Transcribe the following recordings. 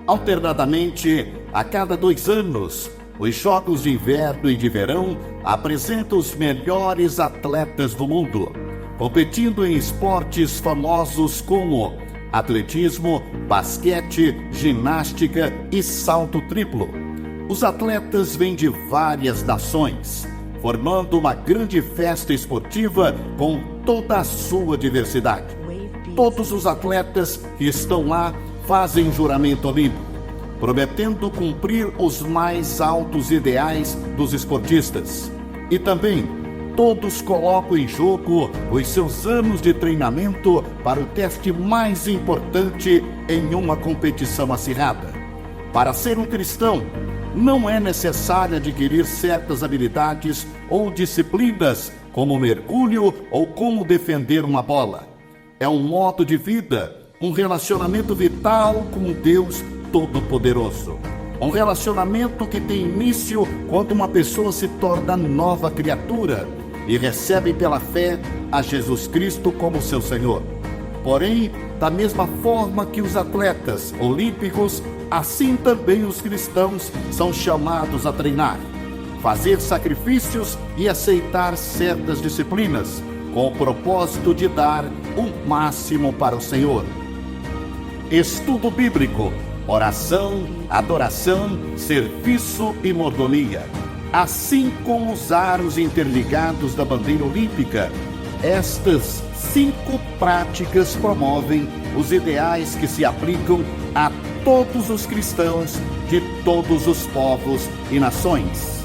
Alternadamente, a cada 2 anos, os Jogos de Inverno e de Verão apresentam os melhores atletas do mundo, competindo em esportes famosos como atletismo, basquete, ginástica e salto triplo. Os atletas vêm de várias nações, formando uma grande festa esportiva com toda a sua diversidade. Todos os atletas que estão lá fazem juramento olímpico, prometendo cumprir os mais altos ideais dos esportistas. E também, todos colocam em jogo os seus anos de treinamento para o teste mais importante em uma competição acirrada. Para ser um cristão, não é necessário adquirir certas habilidades ou disciplinas, como mergulho ou como defender uma bola. É um modo de vida, um relacionamento vital com Deus Todo-Poderoso. Um relacionamento que tem início quando uma pessoa se torna nova criatura e recebe pela fé a Jesus Cristo como seu Senhor. Porém, da mesma forma que os atletas olímpicos, assim também os cristãos são chamados a treinar, fazer sacrifícios e aceitar certas disciplinas, com o propósito de dar o máximo para o Senhor. Estudo bíblico, oração, adoração, serviço e mordomia. Assim como os aros interligados da bandeira olímpica, estas 5 práticas promovem os ideais que se aplicam a todos os cristãos de todos os povos e nações.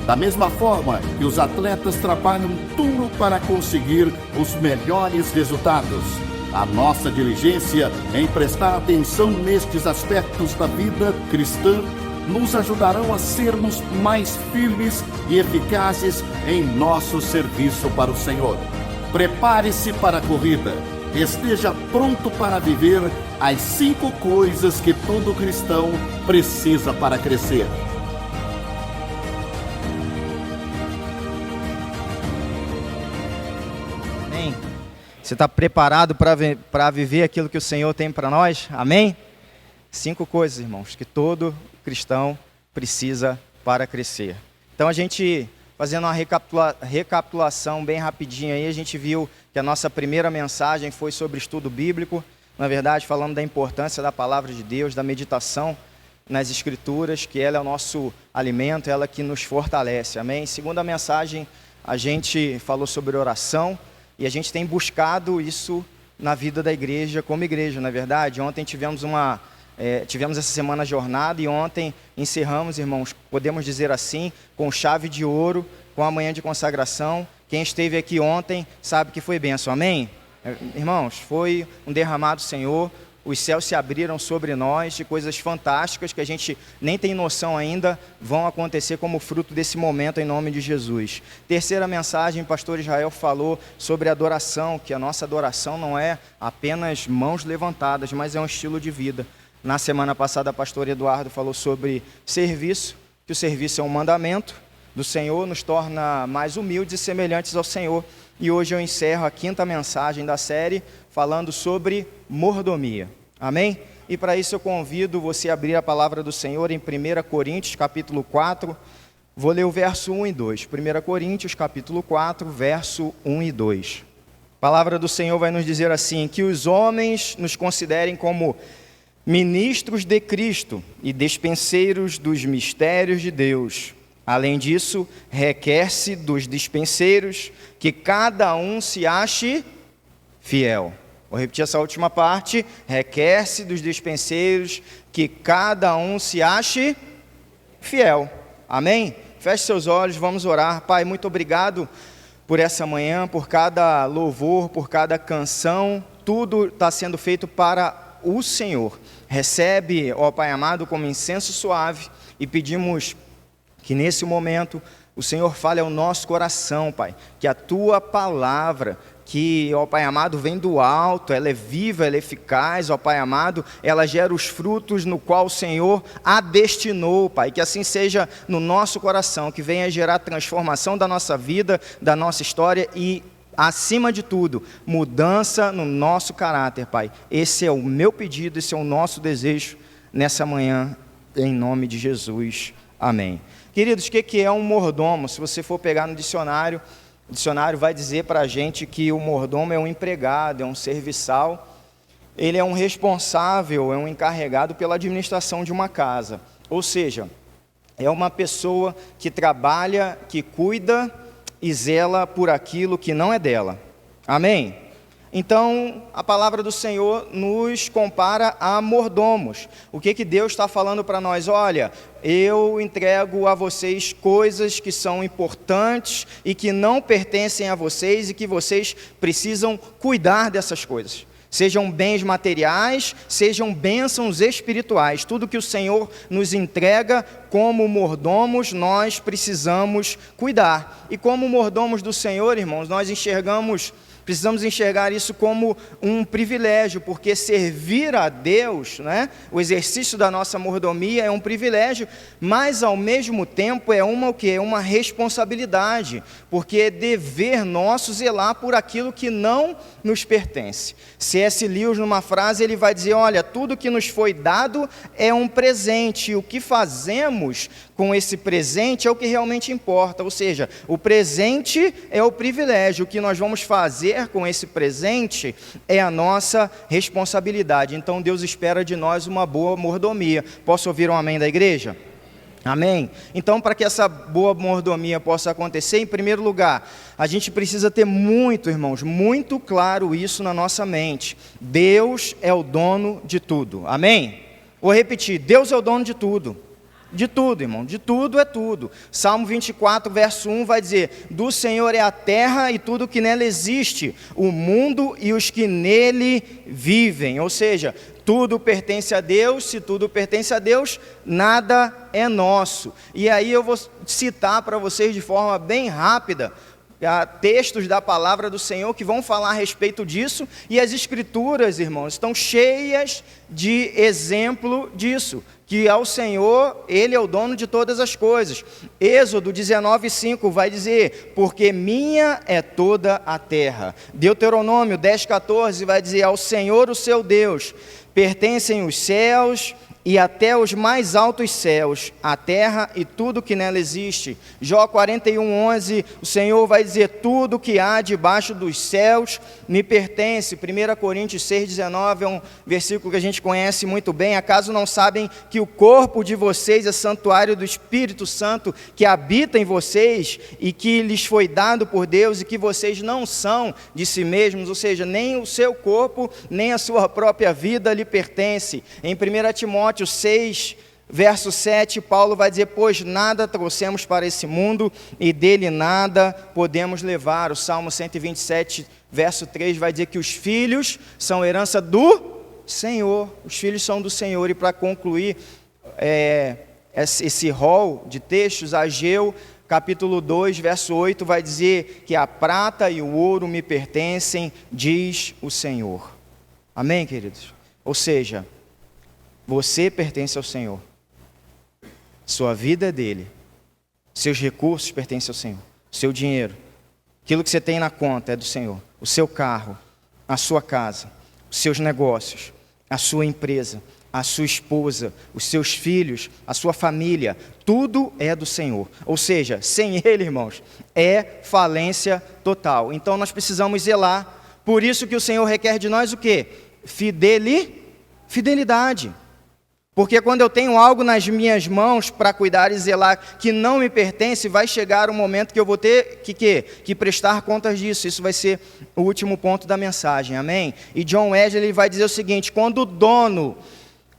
Da mesma forma que os atletas trabalham duro para conseguir os melhores resultados, a nossa diligência em prestar atenção nestes aspectos da vida cristã nos ajudarão a sermos mais firmes e eficazes em nosso serviço para o Senhor. Prepare-se para a corrida. Esteja pronto para viver as 5 coisas que todo cristão precisa para crescer. Amém? Você está preparado para viver aquilo que o Senhor tem para nós? Amém? 5 coisas, irmãos, que todo cristão precisa para crescer. Então a gente, fazendo uma recapitulação bem rapidinho aí, a gente viu que a nossa primeira mensagem foi sobre estudo bíblico, na verdade falando da importância da palavra de Deus, da meditação nas escrituras, que ela é o nosso alimento, ela que nos fortalece, amém? Segunda mensagem, a gente falou sobre oração e a gente tem buscado isso na vida da igreja, como igreja, na verdade. Ontem tivemos essa semana a jornada e ontem encerramos, irmãos, podemos dizer assim, com chave de ouro, com a manhã de consagração. Quem esteve aqui ontem sabe que foi bênção, amém? Irmãos, foi um derramado do Senhor, os céus se abriram sobre nós de coisas fantásticas que a gente nem tem noção ainda, vão acontecer como fruto desse momento em nome de Jesus. Terceira mensagem, o pastor Israel falou sobre adoração, que a nossa adoração não é apenas mãos levantadas, mas é um estilo de vida. Na semana passada, o pastor Eduardo falou sobre serviço, que o serviço é um mandamento do Senhor, nos torna mais humildes e semelhantes ao Senhor. E hoje eu encerro a 5ª mensagem da série, falando sobre mordomia. Amém? E para isso eu convido você a abrir a palavra do Senhor em 1 Coríntios, capítulo 4. Vou ler o verso 1 e 2. 1 Coríntios, capítulo 4, verso 1 e 2. A palavra do Senhor vai nos dizer assim: que os homens nos considerem como ministros de Cristo e dispenseiros dos mistérios de Deus. Além disso, requer-se dos dispenseiros que cada um se ache fiel. Vou repetir essa última parte. Requer-se dos dispenseiros que cada um se ache fiel. Amém? Feche seus olhos, vamos orar. Pai, muito obrigado por essa manhã, por cada louvor, por cada canção. Tudo está sendo feito para o Senhor. Recebe, ó Pai amado, como incenso suave, e pedimos que nesse momento o Senhor fale ao nosso coração, Pai, que a Tua palavra, que, ó Pai amado, vem do alto, ela é viva, ela é eficaz, ó Pai amado, ela gera os frutos no qual o Senhor a destinou, Pai, que assim seja no nosso coração, que venha gerar transformação da nossa vida, da nossa história e, acima de tudo, mudança no nosso caráter, Pai. Esse é o meu pedido, esse é o nosso desejo nessa manhã, em nome de Jesus. Amém. Queridos, o que é um mordomo? Se você for pegar no dicionário, o dicionário vai dizer para a gente que o mordomo é um empregado, é um serviçal, ele é um responsável, é um encarregado pela administração de uma casa. Ou seja, é uma pessoa que trabalha, que cuida e zela por aquilo que não é dela. Amém? Então, a palavra do Senhor nos compara a mordomos. O que Deus está falando para nós? Olha, eu entrego a vocês coisas que são importantes e que não pertencem a vocês e que vocês precisam cuidar dessas coisas. Sejam bens materiais, sejam bênçãos espirituais. Tudo que o Senhor nos entrega como mordomos, nós precisamos cuidar. E como mordomos do Senhor, irmãos, nós precisamos enxergar isso como um privilégio, porque servir a Deus, né, o exercício da nossa mordomia é um privilégio, mas ao mesmo tempo é uma responsabilidade, porque é dever nosso zelar por aquilo que não nos pertence. C.S. Lewis, numa frase, ele vai dizer, olha, tudo que nos foi dado é um presente, e o que fazemos com esse presente é o que realmente importa, ou seja, o presente é o privilégio, o que nós vamos fazer com esse presente é a nossa responsabilidade. Então Deus espera de nós uma boa mordomia. Posso ouvir um amém da igreja? Amém? Então, para que essa boa mordomia possa acontecer, em primeiro lugar, a gente precisa ter muito, irmãos, muito claro isso na nossa mente. Deus é o dono de tudo. Amém? Vou repetir, Deus é o dono de tudo. De tudo, irmão, de tudo é tudo. Salmo 24, verso 1 vai dizer, do Senhor é a terra e tudo que nela existe, o mundo e os que nele vivem. Ou seja, tudo pertence a Deus, se tudo pertence a Deus, nada é nosso. E aí eu vou citar para vocês de forma bem rápida, textos da palavra do Senhor que vão falar a respeito disso, e as escrituras, irmãos, estão cheias de exemplo disso, que ao Senhor, Ele é o dono de todas as coisas. Êxodo 19:5 vai dizer, porque minha é toda a terra. Deuteronômio 10:14 vai dizer, ao Senhor o seu Deus pertencem os céus e até os mais altos céus, a terra e tudo que nela existe. Jó 41:11, o Senhor vai dizer, tudo que há debaixo dos céus me pertence. 1 Coríntios 6:19 é um versículo que a gente conhece muito bem. Acaso não sabem que o corpo de vocês é santuário do Espírito Santo que habita em vocês e que lhes foi dado por Deus e que vocês não são de si mesmos? Ou seja, nem o seu corpo, nem a sua própria vida lhe pertence. Em 1 Timóteo 6, verso 7, Paulo vai dizer, pois nada trouxemos para esse mundo e dele nada podemos levar. O Salmo 127, verso 3 vai dizer que os filhos são herança do Senhor, os filhos são do Senhor. E para concluir esse rol de textos, Ageu capítulo 2, verso 8 vai dizer que a prata e o ouro me pertencem, diz o Senhor. Amém, queridos? Ou seja, você pertence ao Senhor, sua vida é dele, seus recursos pertencem ao Senhor, seu dinheiro, aquilo que você tem na conta é do Senhor, o seu carro, a sua casa, os seus negócios, a sua empresa, a sua esposa, os seus filhos, a sua família, tudo é do Senhor. Ou seja, sem Ele, irmãos, é falência total. Então nós precisamos zelar, por isso que o Senhor requer de nós o quê? Fidelidade. Porque quando eu tenho algo nas minhas mãos para cuidar e zelar que não me pertence, vai chegar um momento que eu vou ter que prestar contas disso. Isso vai ser o último ponto da mensagem, amém? E John Wesley vai dizer o seguinte, quando o dono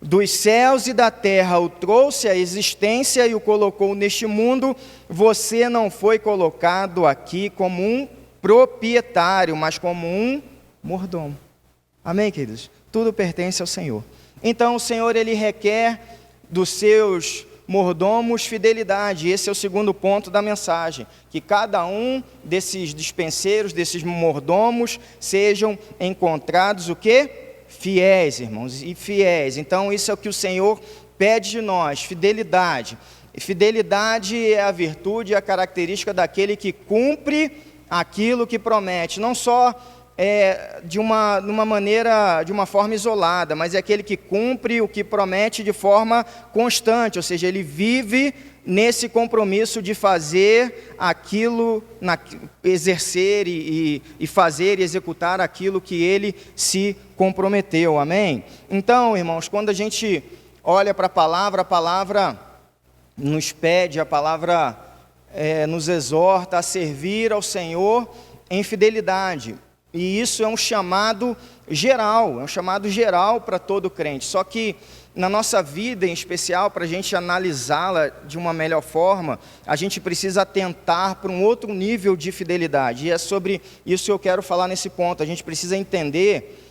dos céus e da terra o trouxe à existência e o colocou neste mundo, você não foi colocado aqui como um proprietário, mas como um mordomo. Amém, queridos? Tudo pertence ao Senhor. Então o Senhor, Ele requer dos seus mordomos fidelidade. Esse é o segundo ponto da mensagem, que cada um desses dispenseiros, desses mordomos, sejam encontrados o quê? Fiéis, irmãos, e fiéis. Então isso é o que o Senhor pede de nós, fidelidade. E fidelidade é a virtude e a característica daquele que cumpre aquilo que promete, não só numa maneira, de uma forma isolada, mas é aquele que cumpre o que promete de forma constante, ou seja, ele vive nesse compromisso de fazer aquilo, exercer e fazer e executar aquilo que ele se comprometeu, amém? Então, irmãos, quando a gente olha para a palavra nos pede, a palavra nos exorta a servir ao Senhor em fidelidade. E isso é um chamado geral para todo crente. Só que na nossa vida, em especial, para a gente analisá-la de uma melhor forma, a gente precisa atentar para um outro nível de fidelidade. E é sobre isso que eu quero falar nesse ponto. A gente precisa entender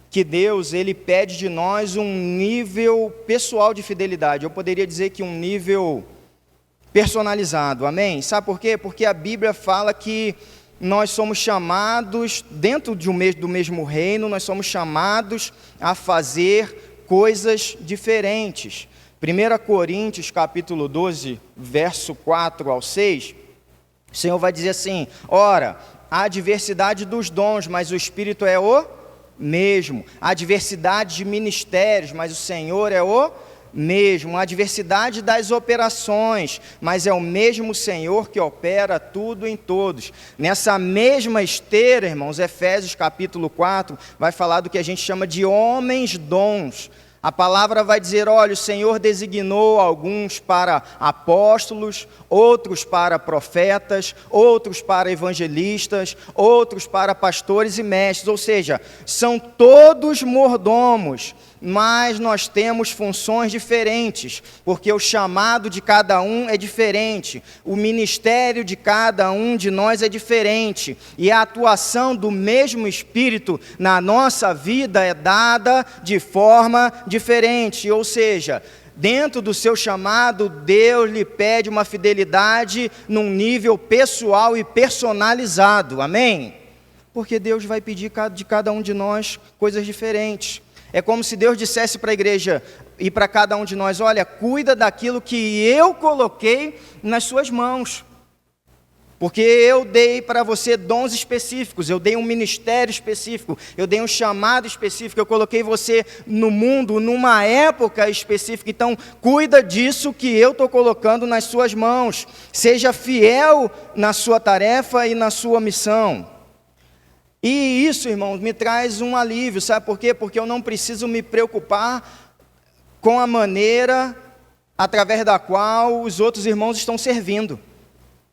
que Deus, Ele pede de nós um nível pessoal de fidelidade. Eu poderia dizer que um nível personalizado, amém? Sabe por quê? Porque a Bíblia fala que nós somos chamados, dentro do mesmo reino, nós somos chamados a fazer coisas diferentes. 1 Coríntios, capítulo 12, verso 4 ao 6, o Senhor vai dizer assim: ora, há diversidade dos dons, mas o Espírito é o mesmo. Há diversidade de ministérios, mas o Senhor é o mesmo. Há diversidade das operações, mas é o mesmo Senhor que opera tudo em todos. Nessa mesma esteira, irmãos, Efésios capítulo 4 vai falar do que a gente chama de homens dons. A palavra vai dizer: olha, o Senhor designou alguns para apóstolos, outros para profetas, outros para evangelistas, outros para pastores e mestres. Ou seja, são todos mordomos, mas nós temos funções diferentes, porque o chamado de cada um é diferente, o ministério de cada um de nós é diferente, e a atuação do mesmo Espírito na nossa vida é dada de forma diferente. Ou seja, dentro do seu chamado, Deus lhe pede uma fidelidade num nível pessoal e personalizado, amém? Porque Deus vai pedir de cada um de nós coisas diferentes. É como se Deus dissesse para a igreja e para cada um de nós: olha, cuida daquilo que eu coloquei nas suas mãos, porque eu dei para você dons específicos, eu dei um ministério específico, eu dei um chamado específico, eu coloquei você no mundo numa época específica. Então cuida disso que eu estou colocando nas suas mãos, seja fiel na sua tarefa e na sua missão. E isso, irmãos, me traz um alívio, sabe por quê? Porque eu não preciso me preocupar com a maneira através da qual os outros irmãos estão servindo,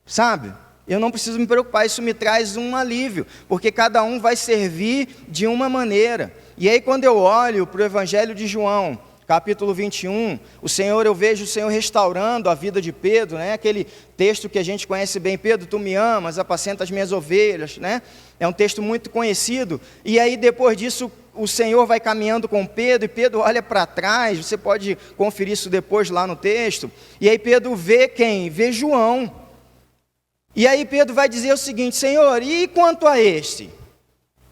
sabe? Eu não preciso me preocupar, isso me traz um alívio, porque cada um vai servir de uma maneira. E aí quando eu olho para o Evangelho de João, capítulo 21, eu vejo o Senhor restaurando a vida de Pedro, né? Aquele texto que a gente conhece bem: Pedro, tu me amas, apacenta as minhas ovelhas, né? É um texto muito conhecido. E aí depois disso o Senhor vai caminhando com Pedro, e Pedro olha para trás, você pode conferir isso depois lá no texto, e aí Pedro vê quem? Vê João. E aí Pedro vai dizer o seguinte: Senhor, e quanto a este?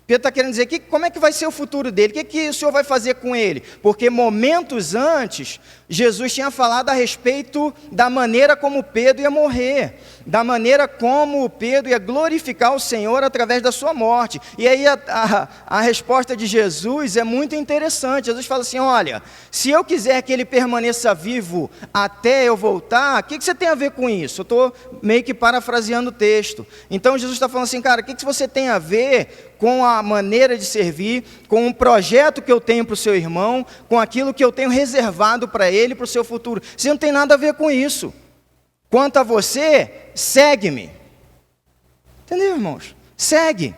Pedro está querendo dizer, como é que vai ser o futuro dele? O que o Senhor vai fazer com ele? Porque momentos antes, Jesus tinha falado a respeito da maneira como Pedro ia morrer, da maneira como Pedro ia glorificar o Senhor através da sua morte. E aí a resposta de Jesus é muito interessante. Jesus fala assim: olha, se eu quiser que ele permaneça vivo até eu voltar, o que você tem a ver com isso? Eu estou meio que parafraseando o texto. Então Jesus está falando assim: cara, o que você tem a ver com a maneira de servir, com o projeto que eu tenho para o seu irmão, com aquilo que eu tenho reservado para ele, para o seu futuro? Você não tem nada a ver com isso. Quanto a você, segue-me. Entendeu, irmãos? Segue.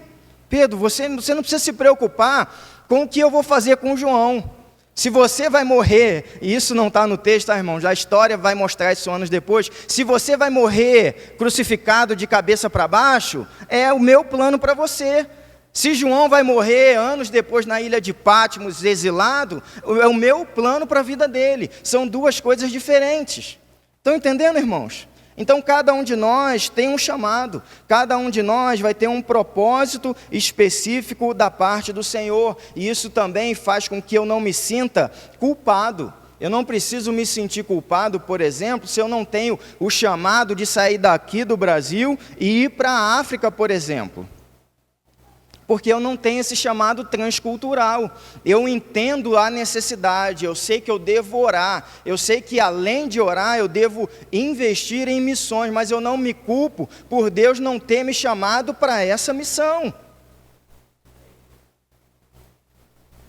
Pedro, você não precisa se preocupar com o que eu vou fazer com o João. Se você vai morrer, e isso não está no texto, tá, irmãos? A história vai mostrar isso anos depois. Se você vai morrer crucificado de cabeça para baixo, é o meu plano para você. Se João vai morrer anos depois na ilha de Patmos, exilado, é o meu plano para a vida dele. São duas coisas diferentes. Estão entendendo, irmãos? Então cada um de nós tem um chamado, cada um de nós vai ter um propósito específico da parte do Senhor. E isso também faz com que eu não me sinta culpado. Eu não preciso me sentir culpado, por exemplo, se eu não tenho o chamado de sair daqui do Brasil e ir para a África, por exemplo. porque eu não tenho esse chamado transcultural. Eu entendo a necessidade, eu sei que eu devo orar, eu sei que além de orar eu devo investir em missões, mas eu não me culpo por Deus não ter me chamado para essa missão.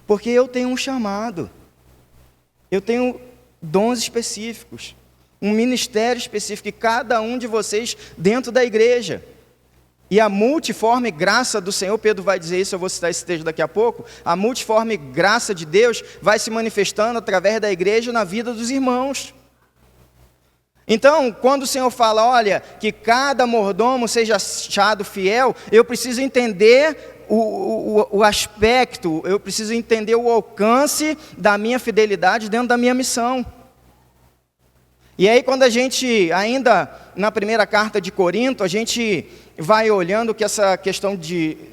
Porque eu tenho um chamado, eu tenho dons específicos, um ministério específico, e cada um de vocês dentro da igreja. E a multiforme graça do Senhor, Pedro vai dizer isso, eu vou citar esse texto daqui a pouco, a multiforme graça de Deus vai se manifestando através da igreja na vida dos irmãos. Então, quando o Senhor fala, olha, que cada mordomo seja achado fiel, eu preciso entender o aspecto, eu preciso entender o alcance da minha fidelidade dentro da minha missão. E aí quando a gente, ainda na primeira carta de Corinto, a gente vai olhando que essa questão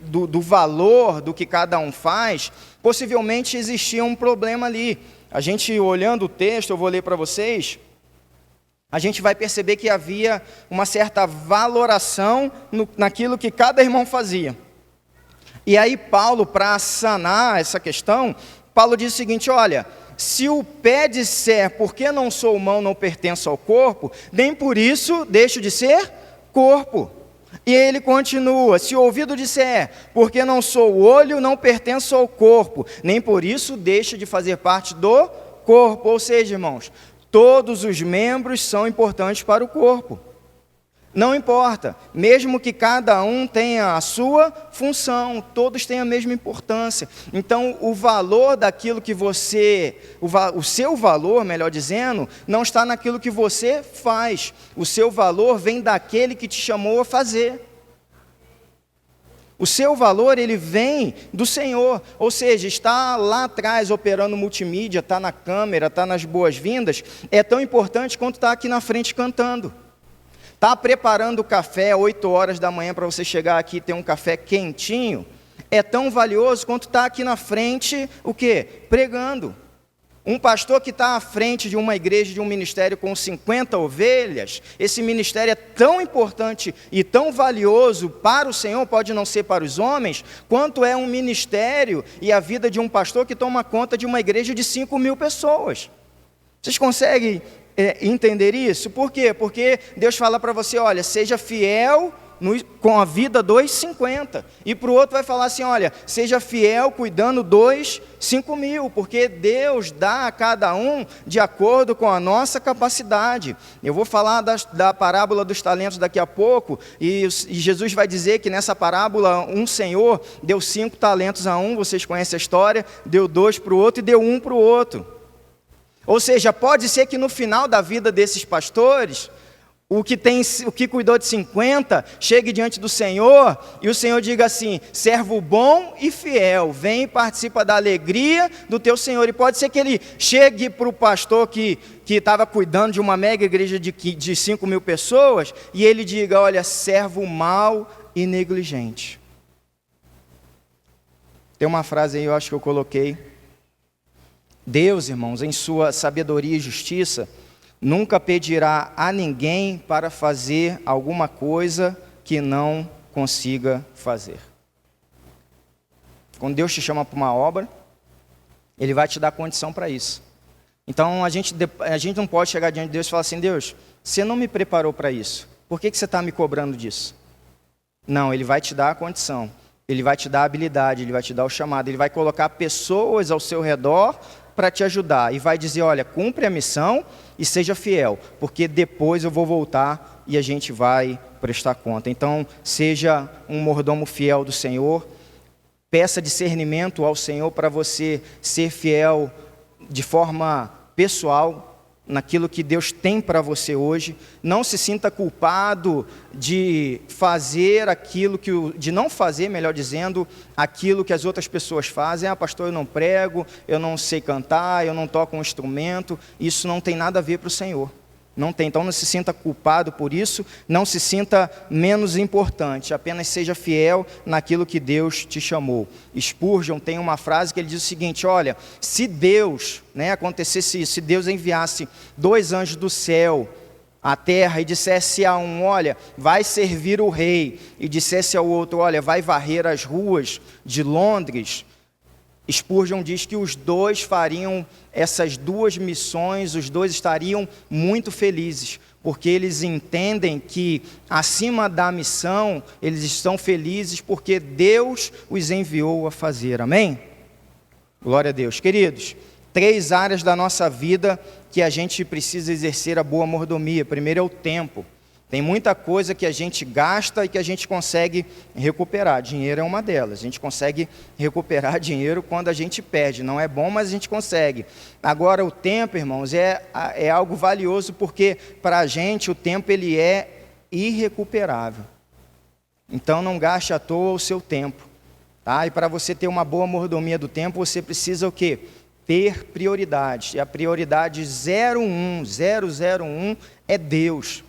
do valor do que cada um faz, possivelmente existia um problema ali. A gente olhando o texto, eu vou ler para vocês, a gente vai perceber que havia uma certa valoração naquilo que cada irmão fazia. E aí Paulo, para sanar essa questão, Paulo diz o seguinte, olha, se o pé disser, porque não sou mão, não pertenço ao corpo, nem por isso deixo de ser corpo. E ele continua, se o ouvido disser, porque não sou olho, não pertenço ao corpo, nem por isso deixo de fazer parte do corpo. Ou seja, irmãos, todos os membros são importantes para o corpo. Não importa, mesmo que cada um tenha a sua função, todos têm a mesma importância. Então, o valor daquilo que você, o seu valor, melhor dizendo, não está naquilo que você faz. O seu valor vem daquele que te chamou a fazer. O seu valor, ele vem do Senhor, ou seja, está lá atrás operando multimídia, está na câmera, está nas boas-vindas, é tão importante quanto está aqui na frente cantando. Está preparando o café 8 horas da manhã para você chegar aqui e ter um café quentinho, é tão valioso quanto está aqui na frente, o quê? Pregando. Um pastor que está à frente de uma igreja, de um ministério com 50 ovelhas, esse ministério é tão importante e tão valioso para o Senhor, pode não ser para os homens, quanto é um ministério e a vida de um pastor que toma conta de uma igreja de 5.000 pessoas. Vocês conseguem entender isso? Por quê? Porque Deus fala para você, olha, seja fiel com a vida dos 50. E para o outro vai falar assim, olha, seja fiel cuidando dos 5.000, porque Deus dá a cada um de acordo com a nossa capacidade. Eu vou falar da parábola dos talentos daqui a pouco, e Jesus vai dizer que nessa parábola um senhor deu 5 talentos a um, vocês conhecem a história, deu 2 para o outro e deu 1 para o outro. Ou seja, pode ser que no final da vida desses pastores, o que cuidou de 50, chegue diante do Senhor, e o Senhor diga assim, servo bom e fiel, vem e participa da alegria do teu Senhor. E pode ser que ele chegue para o pastor que estava cuidando de uma mega igreja de 5.000 pessoas, e ele diga, olha, servo mau e negligente. Tem uma frase aí, eu acho que eu coloquei, Deus, irmãos, em sua sabedoria e justiça, nunca pedirá a ninguém para fazer alguma coisa que não consiga fazer. Quando Deus te chama para uma obra, Ele vai te dar condição para isso. Então, a gente não pode chegar diante de Deus e falar assim, Deus, você não me preparou para isso, por que você está me cobrando disso? Não, Ele vai te dar a condição, Ele vai te dar a habilidade, Ele vai te dar o chamado, Ele vai colocar pessoas ao seu redor para te ajudar, e vai dizer, olha, cumpre a missão e seja fiel, porque depois eu vou voltar e a gente vai prestar conta. Então, seja um mordomo fiel do Senhor, peça discernimento ao Senhor para você ser fiel de forma pessoal, naquilo que Deus tem para você hoje. Não se sinta culpado de fazer aquilo de não fazer, melhor dizendo, aquilo que as outras pessoas fazem. Ah, pastor, eu não prego, eu não sei cantar, eu não toco um instrumento. Isso não tem nada a ver para o Senhor. Não tem, então não se sinta culpado por isso, não se sinta menos importante, apenas seja fiel naquilo que Deus te chamou. Spurgeon tem uma frase que ele diz o seguinte, olha, se Deus, acontecesse isso, se Deus enviasse 2 anjos do céu a terra e dissesse a um, olha, vai servir o rei, e dissesse ao outro, olha, vai varrer as ruas de Londres, Spurgeon diz que os dois fariam essas duas missões, os dois estariam muito felizes, porque eles entendem que acima da missão, eles estão felizes porque Deus os enviou a fazer, amém? Glória a Deus. Queridos, 3 áreas da nossa vida que a gente precisa exercer a boa mordomia. Primeiro é o tempo. Tem muita coisa que a gente gasta e que a gente consegue recuperar. Dinheiro é uma delas. A gente consegue recuperar dinheiro quando a gente perde. Não é bom, mas a gente consegue. Agora, o tempo, irmãos, é algo valioso, porque para a gente o tempo ele é irrecuperável. Então, não gaste à toa o seu tempo. Tá? E para você ter uma boa mordomia do tempo, você precisa o quê? Ter prioridade. E a prioridade 001 é Deus.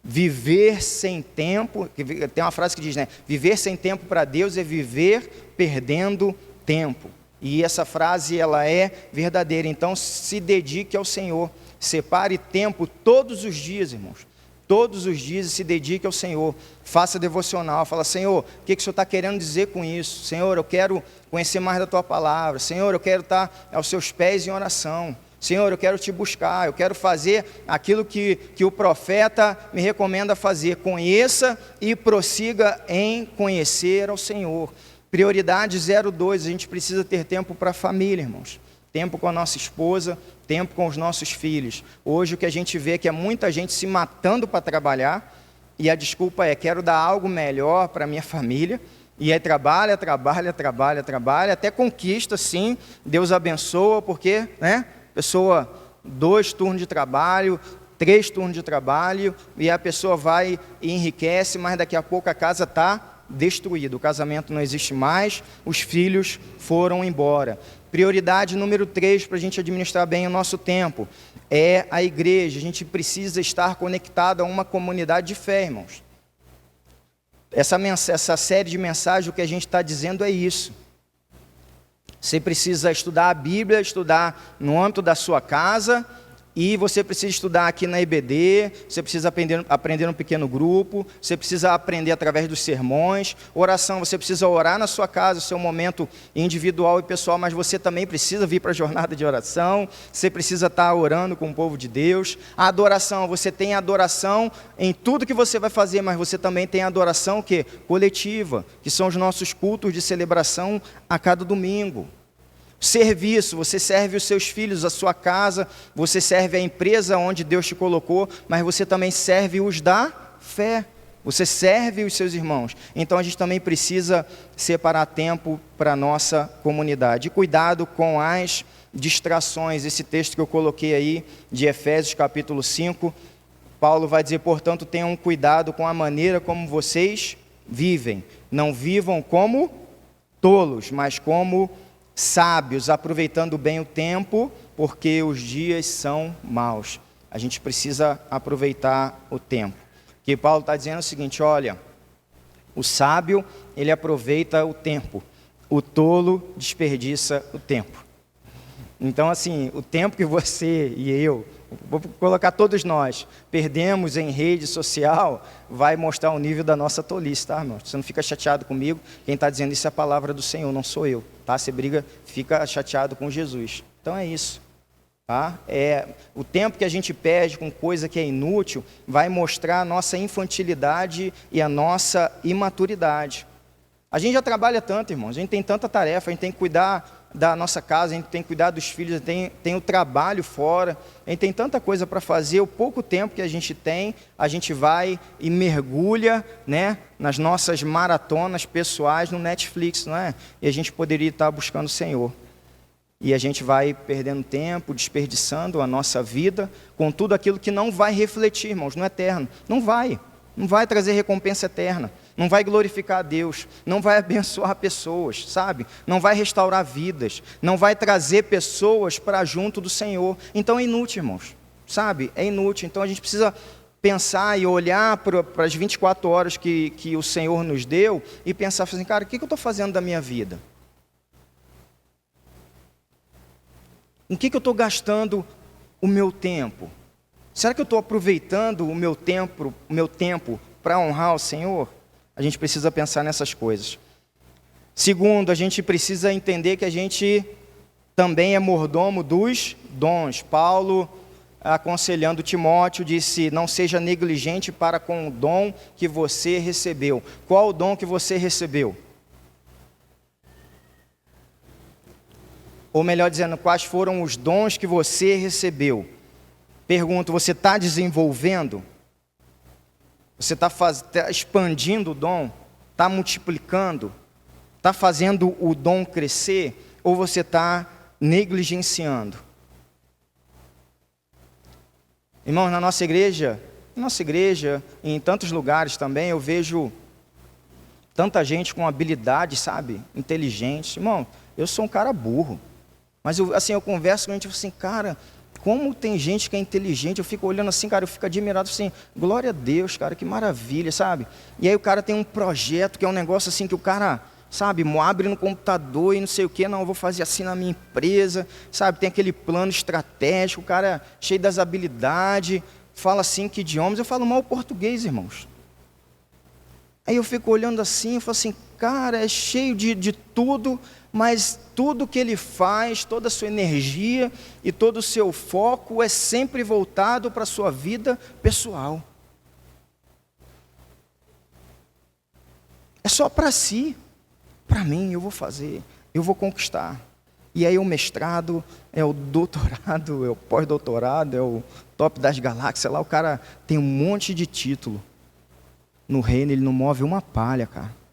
Viver sem tempo, tem uma frase que diz, né? Viver sem tempo para Deus é viver perdendo tempo. E essa frase, ela é verdadeira. Então, se dedique ao Senhor. Separe tempo todos os dias, irmãos. Todos os dias se dedique ao Senhor. Faça devocional. Fala, Senhor, o que o Senhor está querendo dizer com isso? Senhor, eu quero conhecer mais da Tua palavra. Senhor, eu quero estar aos Seus pés em oração. Senhor, eu quero Te buscar. Eu quero fazer aquilo que o profeta me recomenda fazer. Conheça e prossiga em conhecer ao Senhor. Prioridade 02, a gente precisa ter tempo para a família, irmãos. Tempo com a nossa esposa, tempo com os nossos filhos. Hoje o que a gente vê é que é muita gente se matando para trabalhar, e a desculpa é, quero dar algo melhor para a minha família, e aí trabalha, até conquista, sim, Deus abençoa, porque, né, pessoa, 2 turnos de trabalho, 3 turnos de trabalho, e a pessoa vai e enriquece, mas daqui a pouco a casa está destruída, o casamento não existe mais, os filhos foram embora. Prioridade número 3 para a gente administrar bem o nosso tempo é a igreja. A gente precisa estar conectado a uma comunidade de fé, irmãos. Essa série de mensagens, o que a gente está dizendo é isso. Você precisa estudar a Bíblia, estudar no âmbito da sua casa, e você precisa estudar aqui na IBD, você precisa aprender no pequeno grupo, você precisa aprender através dos sermões. Oração, você precisa orar na sua casa, o seu momento individual e pessoal, mas você também precisa vir para a jornada de oração, você precisa estar orando com o povo de Deus. A adoração, você tem adoração em tudo que você vai fazer, mas você também tem adoração que coletiva, que são os nossos cultos de celebração a cada domingo. Serviço, você serve os seus filhos, a sua casa, você serve a empresa onde Deus te colocou, mas você também serve os da fé, você serve os seus irmãos. Então a gente também precisa separar tempo para a nossa comunidade. E cuidado com as distrações. Esse texto que eu coloquei aí, de Efésios capítulo 5, Paulo vai dizer, portanto, tenham cuidado com a maneira como vocês vivem. Não vivam como tolos, mas como sábios, aproveitando bem o tempo, porque os dias são maus. A gente precisa aproveitar o tempo. Porque Paulo está dizendo o seguinte, olha, o sábio, ele aproveita o tempo, o tolo desperdiça o tempo. Então, assim, o tempo que você e eu, vou colocar todos nós, perdemos em rede social, vai mostrar o nível da nossa tolice, tá, irmão? Você não fica chateado comigo, quem está dizendo isso é a palavra do Senhor, não sou eu, tá? Você fica chateado com Jesus. Então é isso, tá? O tempo que a gente perde com coisa que é inútil, vai mostrar a nossa infantilidade e a nossa imaturidade. A gente já trabalha tanto, irmãos, a gente tem tanta tarefa, a gente tem que cuidar da nossa casa, a gente tem que cuidar dos filhos, tem o trabalho fora, a gente tem tanta coisa para fazer, o pouco tempo que a gente tem, a gente vai e mergulha, né, nas nossas maratonas pessoais no Netflix, não é? E a gente poderia estar buscando o Senhor. E a gente vai perdendo tempo, desperdiçando a nossa vida com tudo aquilo que não vai refletir, irmãos, no eterno. Não vai trazer recompensa eterna. Não vai glorificar a Deus, não vai abençoar pessoas, sabe? Não vai restaurar vidas, não vai trazer pessoas para junto do Senhor. Então é inútil, irmãos, sabe? É inútil. Então a gente precisa pensar e olhar para as 24 horas que o Senhor nos deu e pensar assim, cara, o que eu estou fazendo da minha vida? Em que eu estou gastando o meu tempo? Será que eu estou aproveitando o meu tempo para honrar o Senhor? A gente precisa pensar nessas coisas. Segundo, a gente precisa entender que a gente também é mordomo dos dons. Paulo, aconselhando Timóteo, disse: não seja negligente para com o dom que você recebeu. Qual o dom que você recebeu? Ou melhor dizendo, quais foram os dons que você recebeu? Pergunto, você está desenvolvendo? Você está expandindo o dom? Está multiplicando? Está fazendo o dom crescer? Ou você está negligenciando? Irmãos, na nossa igreja, e em tantos lugares também, eu vejo tanta gente com habilidade, sabe? Inteligente. Irmão, eu sou um cara burro. Mas eu converso com a gente assim, cara, como tem gente que é inteligente, eu fico olhando assim, cara, eu fico admirado assim, glória a Deus, cara, que maravilha, sabe? E aí o cara tem um projeto, que é um negócio assim, que o cara, sabe, abre no computador e não sei o que, não, eu vou fazer assim na minha empresa, sabe? Tem aquele plano estratégico, o cara é cheio das habilidades, fala 5 idiomas, eu falo mal português, irmãos. Aí eu fico olhando assim, eu falo assim, cara, é cheio de tudo, mas tudo que ele faz, toda a sua energia e todo o seu foco é sempre voltado para a sua vida pessoal. É só para si. Para mim, eu vou fazer, eu vou conquistar. E aí o mestrado, é o doutorado, é o pós-doutorado, é o top das galáxias. Lá o cara tem um monte de título. No reino ele não move uma palha, cara.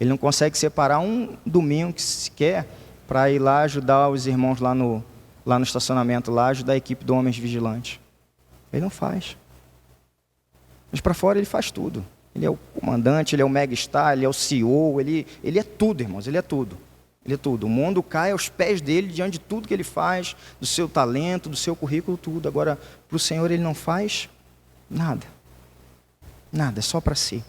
Ele não consegue separar um domingo que sequer para ir lá ajudar os irmãos lá no estacionamento, lá ajudar a equipe do Homens Vigilantes. Ele não faz. Mas para fora ele faz tudo. Ele é o comandante, ele é o megastar, ele é o CEO, ele é tudo, irmãos, ele é tudo. Ele é tudo. O mundo cai aos pés dele diante de tudo que ele faz, do seu talento, do seu currículo, tudo. Agora, para o Senhor ele não faz nada. Nada, é só para si.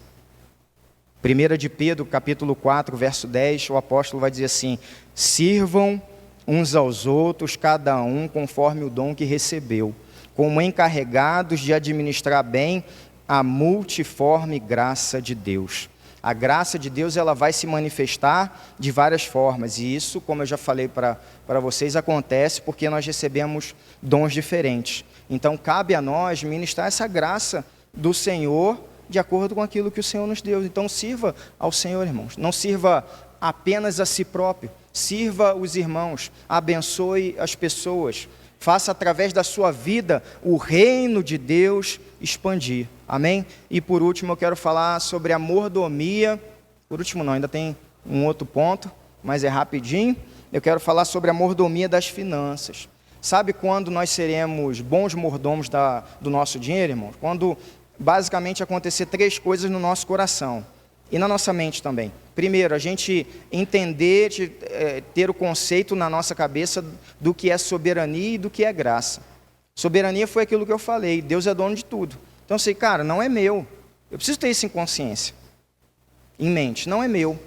1 de Pedro, capítulo 4, verso 10, o apóstolo vai dizer assim: sirvam uns aos outros, cada um conforme o dom que recebeu, como encarregados de administrar bem a multiforme graça de Deus. A graça de Deus, ela vai se manifestar de várias formas, e isso, como eu já falei para vocês, acontece porque nós recebemos dons diferentes. Então, cabe a nós ministrar essa graça do Senhor de acordo com aquilo que o Senhor nos deu. Então, sirva ao Senhor, irmãos. Não sirva apenas a si próprio. Sirva os irmãos. Abençoe as pessoas. Faça através da sua vida o reino de Deus expandir. Amém? E por último, eu quero falar sobre a mordomia. Por último não, ainda tem um outro ponto, mas é rapidinho. Eu quero falar sobre a mordomia das finanças. Sabe quando nós seremos bons mordomos do nosso dinheiro, irmãos? Quando basicamente acontecer 3 coisas no nosso coração e na nossa mente também. Primeiro, a gente entender, ter o conceito na nossa cabeça do que é soberania e do que é graça. Soberania foi aquilo que eu falei, Deus é dono de tudo. Então, assim, cara, não é meu. Eu preciso ter isso em consciência, em mente, não é meu.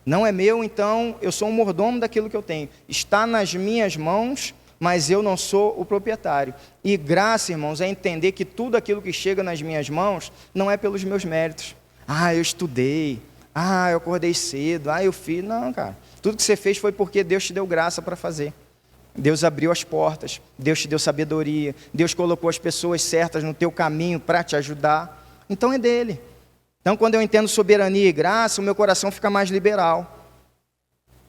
Não é meu, então eu sou um mordomo daquilo que eu tenho. Está nas minhas mãos, mas eu não sou o proprietário. E graça, irmãos, é entender que tudo aquilo que chega nas minhas mãos não é pelos meus méritos. Eu estudei. Eu acordei cedo. Eu fiz. Não, cara. Tudo que você fez foi porque Deus te deu graça para fazer. Deus abriu as portas. Deus te deu sabedoria. Deus colocou as pessoas certas no teu caminho para te ajudar. Então é dele. Então, quando eu entendo soberania e graça, o meu coração fica mais liberal.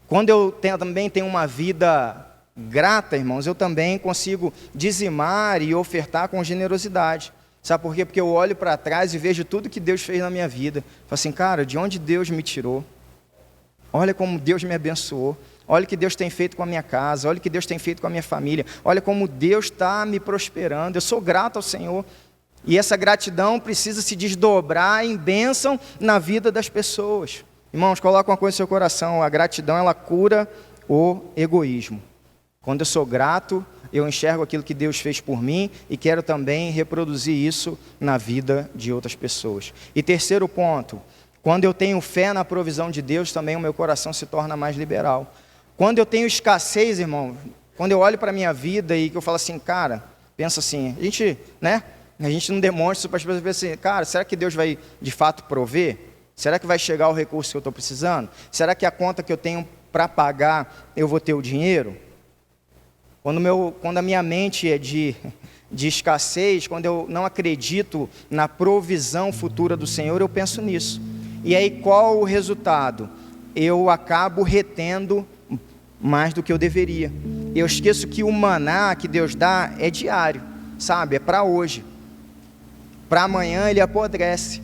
Quando eu também tenho uma vida grata, irmãos, eu também consigo dizimar e ofertar com generosidade. Sabe por quê? Porque eu olho para trás e vejo tudo que Deus fez na minha vida. Falo assim, cara, de onde Deus me tirou? Olha como Deus me abençoou. Olha o que Deus tem feito com a minha casa. Olha o que Deus tem feito com a minha família. Olha como Deus está me prosperando. Eu sou grato ao Senhor. E essa gratidão precisa se desdobrar em bênção na vida das pessoas. Irmãos, coloca uma coisa no seu coração. A gratidão, ela cura o egoísmo. Quando eu sou grato, eu enxergo aquilo que Deus fez por mim e quero também reproduzir isso na vida de outras pessoas. E terceiro ponto, quando eu tenho fé na provisão de Deus, também o meu coração se torna mais liberal. Quando eu tenho escassez, irmão, quando eu olho para a minha vida e que eu falo assim, cara, penso assim, a gente não demonstra isso para as pessoas, pensam assim, cara, será que Deus vai de fato prover? Será que vai chegar o recurso que eu estou precisando? Será que a conta que eu tenho para pagar, eu vou ter o dinheiro? Quando a minha mente é de escassez, quando eu não acredito na provisão futura do Senhor, eu penso nisso. E aí qual o resultado? Eu acabo retendo mais do que eu deveria. Eu esqueço que o maná que Deus dá é diário, sabe? É para hoje. Para amanhã ele apodrece.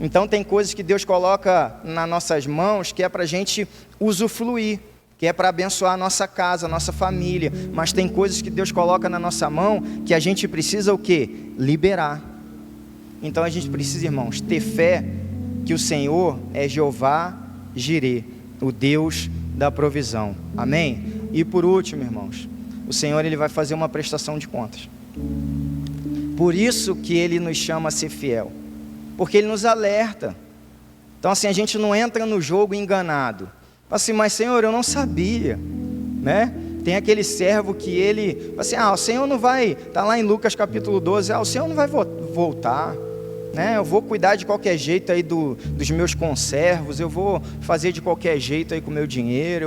Então tem coisas que Deus coloca nas nossas mãos que é para a gente usufruir, que é para abençoar a nossa casa, a nossa família. Mas tem coisas que Deus coloca na nossa mão que a gente precisa o quê? Liberar. Então a gente precisa, irmãos, ter fé que o Senhor é Jeová Jirê, o Deus da provisão. Amém? E por último, irmãos, o Senhor ele vai fazer uma prestação de contas. Por isso que Ele nos chama a ser fiel, porque Ele nos alerta. Então assim, a gente não entra no jogo enganado. Assim, mas Senhor, eu não sabia, né? Tem aquele servo que ele, assim, o Senhor não vai, está lá em Lucas capítulo 12, o Senhor não vai voltar, né? Eu vou cuidar de qualquer jeito aí dos meus conservos, eu vou fazer de qualquer jeito aí com o meu dinheiro,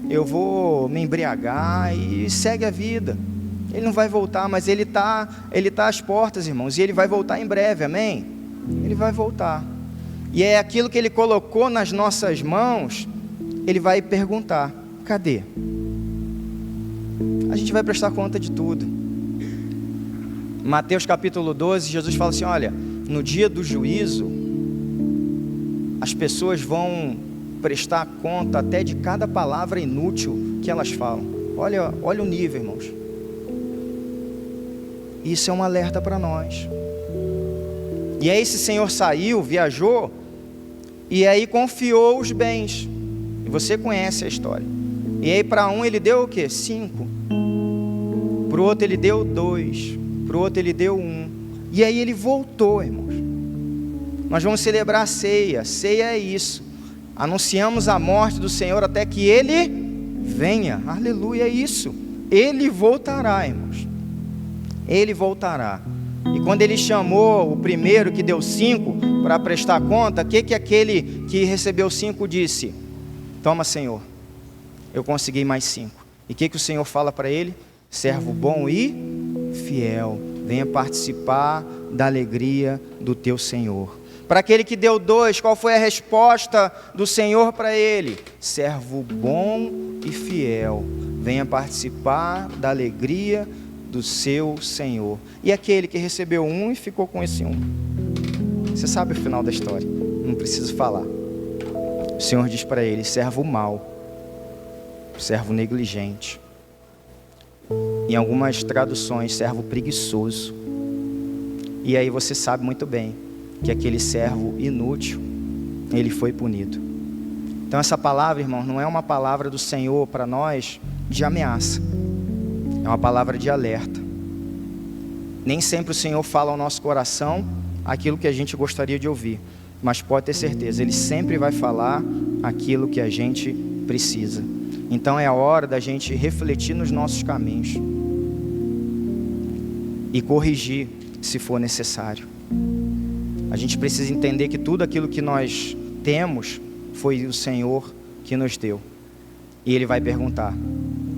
eu vou me embriagar e segue a vida. Ele não vai voltar, mas ele tá às portas, irmãos, e ele vai voltar em breve, amém? Ele vai voltar. E é aquilo que ele colocou nas nossas mãos, ele vai perguntar, cadê? A gente vai prestar conta de tudo. Mateus capítulo 12, Jesus fala assim, olha, no dia do juízo, as pessoas vão prestar conta até de cada palavra inútil que elas falam. Olha o nível, irmãos. Isso é um alerta para nós. E aí esse senhor saiu, viajou, e aí confiou os bens. E você conhece a história. E aí para um ele deu o quê? 5. Para o outro ele deu 2. Para o outro ele deu 1. E aí ele voltou, irmãos. Nós vamos celebrar a ceia. Ceia é isso. Anunciamos a morte do Senhor até que Ele venha. Aleluia, é isso. Ele voltará, irmãos. Ele voltará. E quando ele chamou o primeiro que deu 5 para prestar conta, o que aquele que recebeu 5 disse? Toma, Senhor, eu consegui mais 5. E o que o Senhor fala para ele? Servo bom e fiel, venha participar da alegria do teu Senhor. Para aquele que deu 2, qual foi a resposta do Senhor para ele? Servo bom e fiel, venha participar da alegria do seu Senhor. E aquele que recebeu 1 e ficou com esse 1. Você sabe o final da história, não preciso falar. O Senhor diz para ele, servo mau, servo negligente. Em algumas traduções, servo preguiçoso. E aí você sabe muito bem que aquele servo inútil, ele foi punido. Então essa palavra, irmão, não é uma palavra do Senhor para nós de ameaça. É uma palavra de alerta. Nem sempre o Senhor fala ao nosso coração aquilo que a gente gostaria de ouvir. Mas pode ter certeza, Ele sempre vai falar aquilo que a gente precisa. Então é a hora da gente refletir nos nossos caminhos e corrigir se for necessário. A gente precisa entender que tudo aquilo que nós temos foi o Senhor que nos deu. E Ele vai perguntar,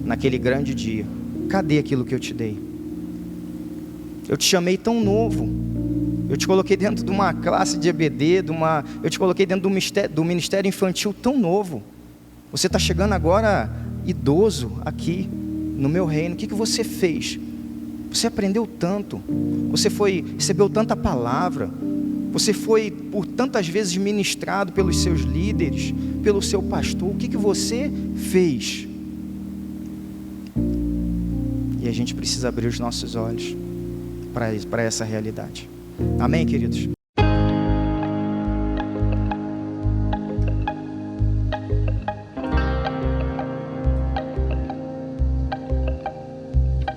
naquele grande dia, cadê aquilo que eu te dei? Eu te chamei tão novo. Eu te coloquei dentro de uma classe de EBD, eu te coloquei dentro do ministério infantil tão novo. Você está chegando agora idoso aqui no meu reino. O que você fez? Você aprendeu tanto. Você recebeu tanta palavra. Você foi por tantas vezes ministrado pelos seus líderes, pelo seu pastor. O que você fez? E a gente precisa abrir os nossos olhos para essa realidade. Amém, queridos?